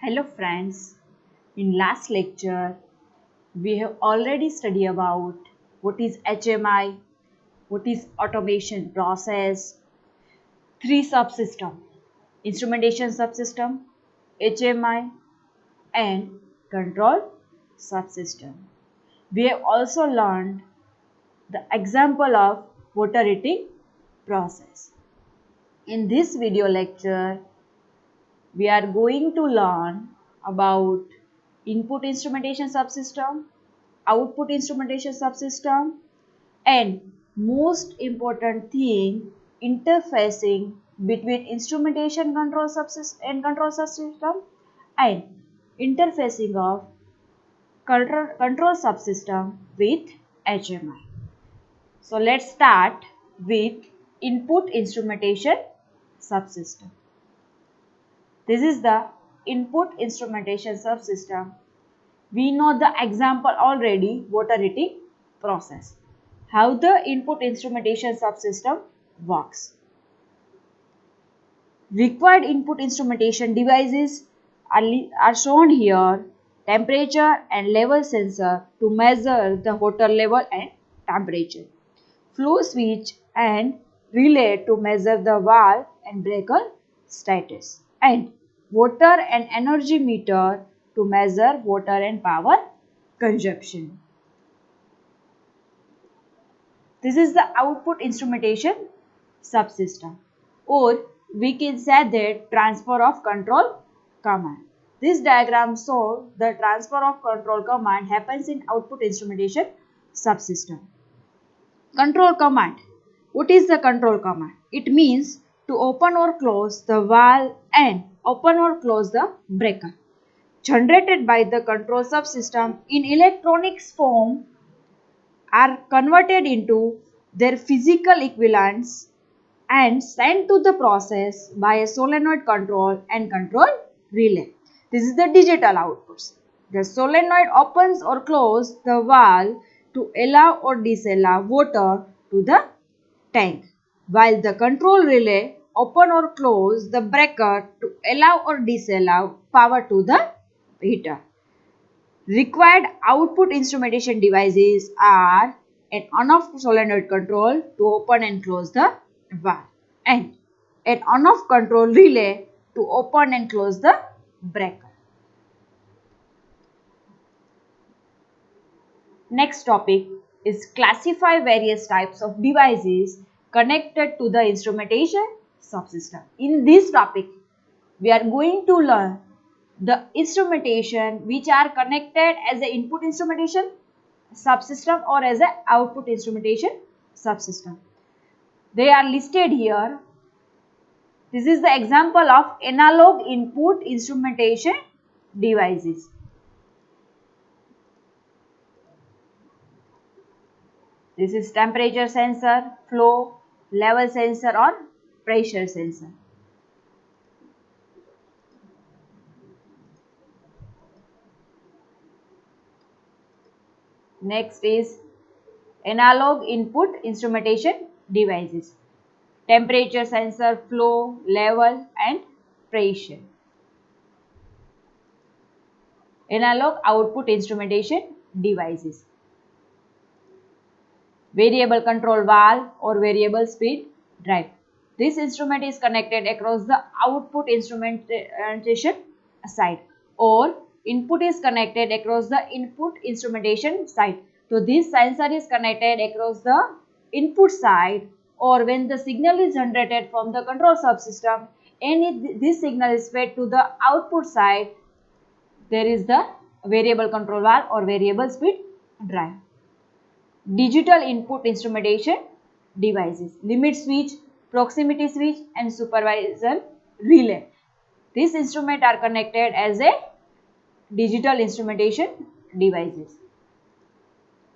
Hello friends, in last lecture we have already studied about what is HMI, what is automation process, three subsystem, instrumentation subsystem, HMI and control subsystem. We have also learned the example of water heating process. In this video lecture, we are going to learn about input instrumentation subsystem, output instrumentation subsystem, and most important thing, interfacing between instrumentation control subsystem and control subsystem and interfacing of control subsystem with HMI. So let's start with input instrumentation subsystem. This is the input instrumentation subsystem. We know the example already, water heating process. How the input instrumentation subsystem works. Required input instrumentation devices are shown here. Temperature and level sensor to measure the water level and temperature. Flow switch and relay to measure the valve and breaker status. And water and energy meter to measure water and power consumption. This is the output instrumentation subsystem, or we can say that transfer of control command. This diagram shows the transfer of control command happens in output instrumentation subsystem. Control command. What is the control command? It means to open or close the valve and open or close the breaker. Generated by the control subsystem in electronics form are converted into their physical equivalents and sent to the process by a solenoid control and control relay. This is the digital outputs. The solenoid opens or closes the valve to allow or disallow water to the tank, while the control relay open or close the breaker to allow or disallow power to the heater. Required output instrumentation devices are an on-off solenoid control to open and close the valve and an on-off control relay to open and close the breaker. Next topic is classify various types of devices connected to the instrumentation subsystem. In this topic, we are going to learn the instrumentation which are connected as an input instrumentation subsystem or as an output instrumentation subsystem. They are listed here. This is the example of analog input instrumentation devices. This is temperature sensor, flow, level sensor or pressure sensor. Next is analog input instrumentation devices. Temperature sensor, flow, level and pressure. Analog output instrumentation devices. Variable control valve or variable speed drive. This instrument is connected across the output instrumentation side, or input is connected across the input instrumentation side. So this sensor is connected across the input side, or when the signal is generated from the control subsystem and this signal is fed to the output side, there is the variable control valve or variable speed drive. Digital input instrumentation devices, limit switch, proximity switch and supervision relay. These instruments are connected as a digital instrumentation devices.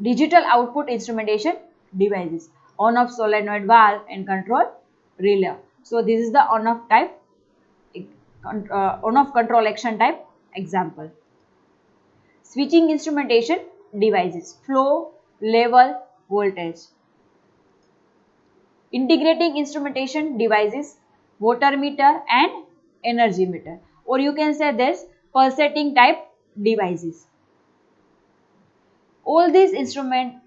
Digital output instrumentation devices, on-off solenoid valve and control relay. So this is the on-off type, on-off control action type example. Switching instrumentation devices, flow, level, voltage. Integrating instrumentation devices, water meter and energy meter, or you can say this pulsating type devices. All these instruments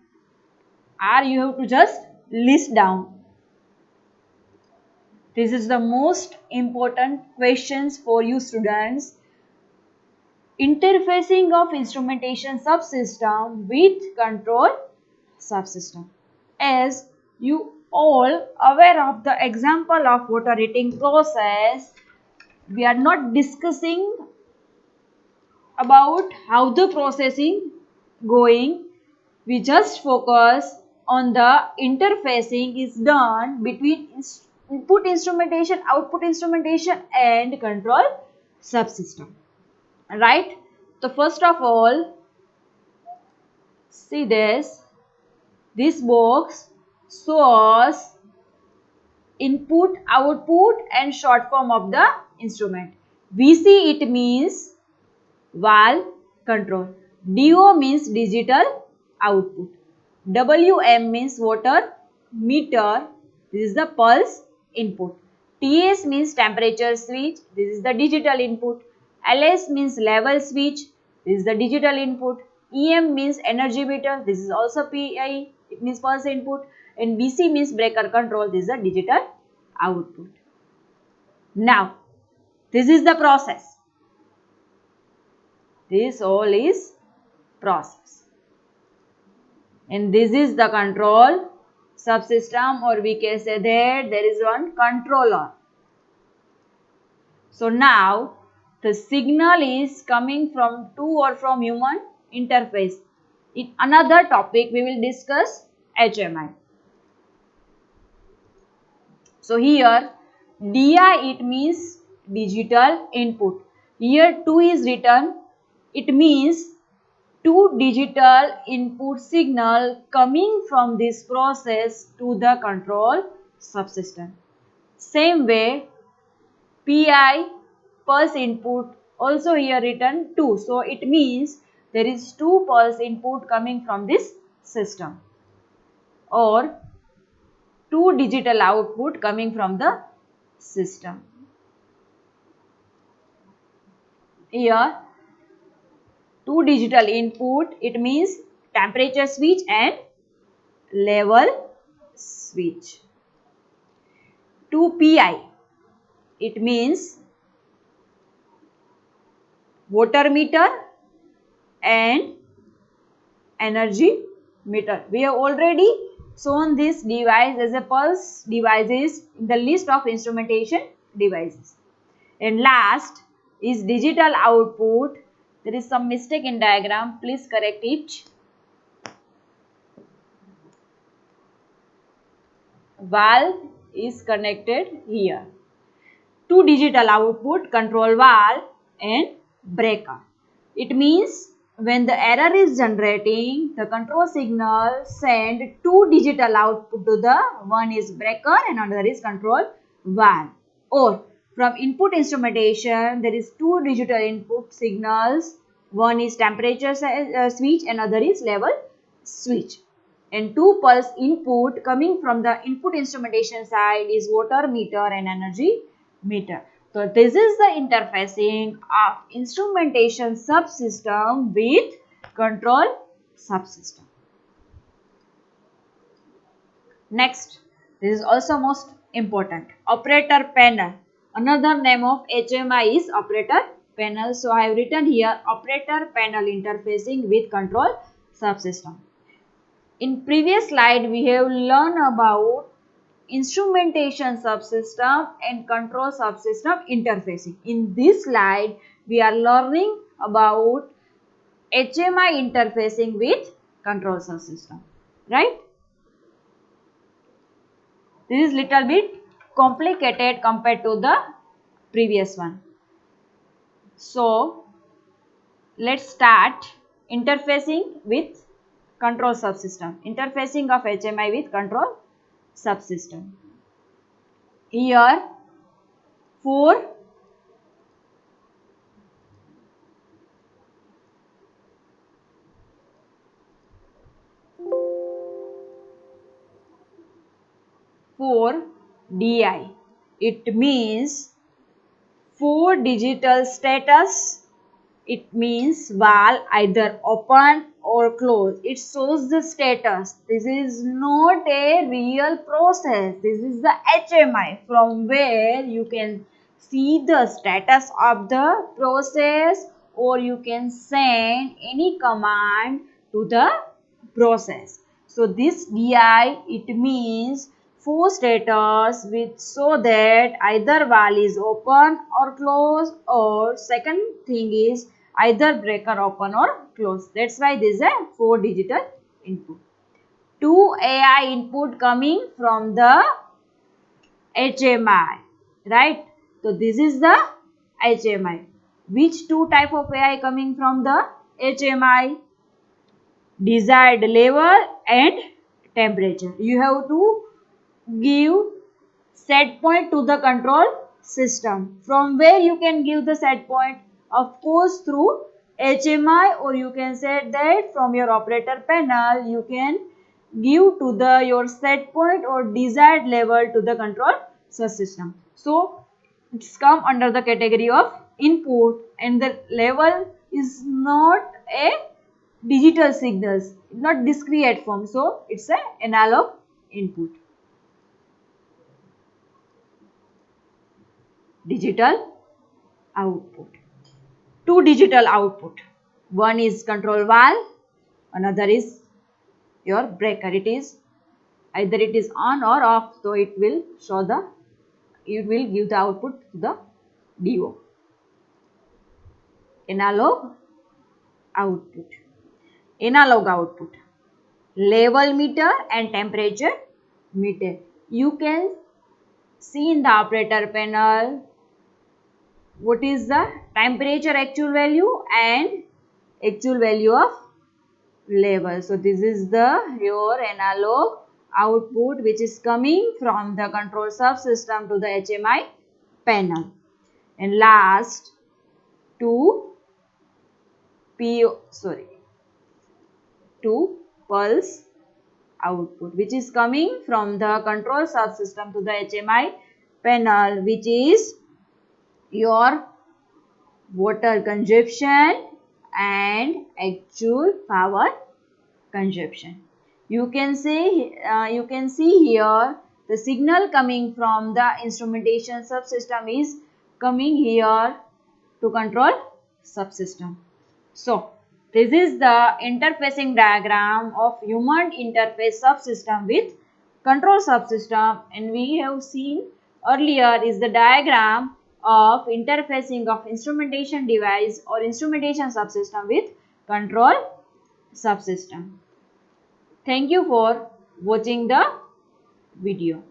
are, you have to just list down. This is the most important questions for you students. Interfacing of instrumentation subsystem with control subsystem. As you all aware of the example of water heating process, we are not discussing about how the processing going. We just focus on the interfacing is done between input instrumentation, output instrumentation and control subsystem. Right? So first of all, see this. This box shows input, output and short form of the instrument. VC it means valve control. DO means digital output. WM means water meter. This is the pulse input. TS means temperature switch. This is the digital input. LS means level switch. This is the digital input. EM means energy meter. This is also PI. It means pulse input. And BC means breaker control. This is the digital output. Now, this is the process. This all is process. And this is the control subsystem, or we can say that there is one controller. So now the signal is coming from to or from human interface. In another topic we will discuss HMI. So here DI it means digital input. Here 2 is written. It means 2 digital input signal coming from this process to the control subsystem. Same way PI pulse input also here written 2. So it means there is 2 pulse input coming from this system, or 2 digital output coming from the system. Here 2 digital input, it means temperature switch and level switch. 2 PI, it means water meter and energy meter. We have already shown this device as a pulse devices in the list of instrumentation devices. And last is digital output. There is some mistake in diagram. Please correct it. Valve is connected here. 2 digital output, control valve and breaker. It means when the error is generating, the control signal send 2 digital output to the one is breaker and another is control valve. Or from input instrumentation, there is 2 digital input signals. One is temperature switch and other is level switch. And 2 pulse input coming from the input instrumentation side is water meter and energy meter. So this is the interfacing of instrumentation subsystem with control subsystem. Next, this is also most important. Operator panel. Another name of HMI is operator panel. So I have written here operator panel interfacing with control subsystem. In previous slide we have learned about instrumentation subsystem and control subsystem interfacing. In this slide we are learning about HMI interfacing with control subsystem, right? This is little bit complicated compared to the previous one. So let's start interfacing with control subsystem. Interfacing of HMI with control subsystem. Here 4 DI. It means 4 digital status It means valve either open or close. It shows the status. This is not a real process. This is the HMI from where you can see the status of the process, or you can send any command to the process. So this DI, it means for status which so that either valve is open or closed, or second thing is either breaker open or closed. That's why this is a 4 digital input. 2 AI input coming from the HMI, right? So this is the HMI. Which two type of AI coming from the HMI? Desired level and temperature. You have to give set point to the control system. From where you can give the set point? Of course through HMI, or you can say that from your operator panel you can give to the your set point or desired level to the control subsystem. So it's come under the category of input, and the level is not a digital signals, not discrete form, so it's an analog input. Digital output. Two digital output. One is control valve, another is your breaker. It is either it is on or off, so it will show the, it will give the output to the DO. Analog output. Analog output. Level meter and temperature meter. You can see in the operator panel what is the temperature actual value and actual value of level. So this is the your analog output which is coming from the control subsystem to the HMI panel. And last, two pulse output which is coming from the control subsystem to the HMI panel, which is your water consumption and actual power consumption. You can see here the signal coming from the instrumentation subsystem is coming here to control subsystem. So this is the interfacing diagram of human interface subsystem with control subsystem, and we have seen earlier is the diagram of interfacing of instrumentation device or instrumentation subsystem with control subsystem. Thank you for watching the video.